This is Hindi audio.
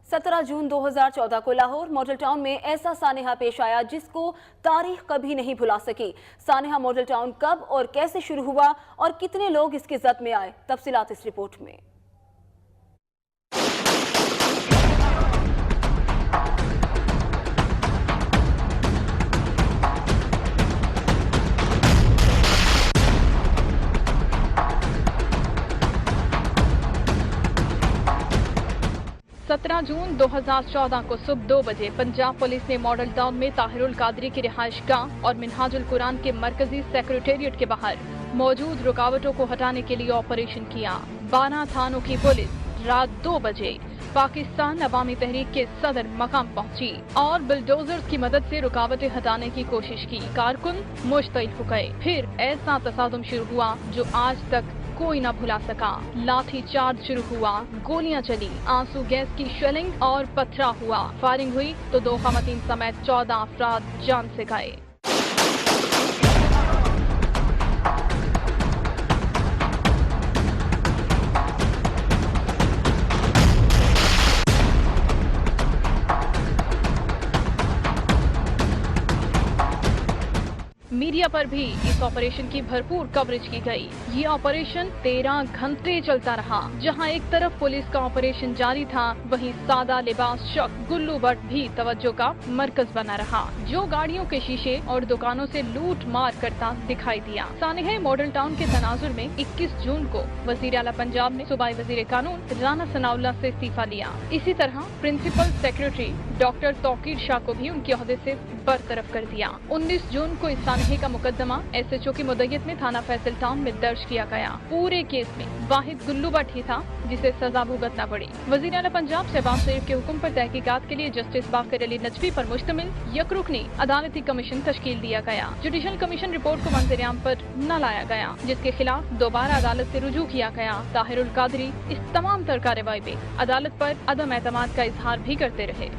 17 जून 2014 को लाहौर मॉडल टाउन में ऐसा सानेहा पेश आया जिसको तारीख कभी नहीं भुला सकी। सानेहा मॉडल टाउन कब और कैसे शुरू हुआ और कितने लोग इसकी जद में आए, तफसीलात इस रिपोर्ट में। 17 जून 2014 को सुबह 2 बजे पंजाब पुलिस ने मॉडल टाउन में ताहिरुल कादरी की रिहाइशगाह और मिनहाजुल कुरान के मरकजी सेक्रेटेरिएट के बाहर मौजूद रुकावटों को हटाने के लिए ऑपरेशन किया। 12 थानों की पुलिस रात 2 बजे पाकिस्तान अवामी तहरीक के सदर मकाम पहुंची और बुलडोजर्स की मदद से रुकावटें हटाने की कोशिश की। कारकुन मुश्तइल हो गए। फिर ऐसा तसादुम शुरू हुआ जो आज तक कोई न भुला सका। लाठी चार्ज शुरू हुआ, गोलियां चली, आंसू गैस की शेलिंग और पथरा हुआ। फायरिंग हुई तो 2 खवातीन समेत 14 अफराद जान से गए। मीडिया पर भी इस ऑपरेशन की भरपूर कवरेज की गई। ये ऑपरेशन 13 घंटे चलता रहा। जहां एक तरफ पुलिस का ऑपरेशन जारी था, वहीं सादा लिबास शख्स गुल्लू भट्ट भी तवज्जो का मरकज बना रहा, जो गाड़ियों के शीशे और दुकानों से लूट मार करता दिखाई दिया। सानेहा मॉडल टाउन के तनाजुर में 21 जून को वजीर आला पंजाब ने सूबाई वजीर कानून राना सनाउल्लाह से इस्तीफा लिया। इसी तरह principal secretary doctor Tauqeer Shah को भी उनके ओहदे से बरतरफ कर दिया। 19 जून को इस सानेहा का मुकदमा SHO की मुद्दत में थाना फैसल टाउन में दर्ज किया गया। पूरे केस में वाहिद गुल्लू भट्ट ही था जिसे सजा भुगतना पड़ी। वजीर आला पंजाब शहबाज शरीफ के हुक्म पर तहकीकात के लिए जस्टिस बाकर अली नजफी पर मुश्तमिल यकरुकनी अदालती कमीशन तश्कील दिया गया। जुडिशल कमीशन रिपोर्ट को मंजर-ए-आम पर न लाया गया, जिसके खिलाफ दोबारा अदालत से रुजू किया गया। ताहिरुल कादरी इस तमाम तर कार्रवाई में अदालत पर अदम एतमाद का इजहार भी करते रहे।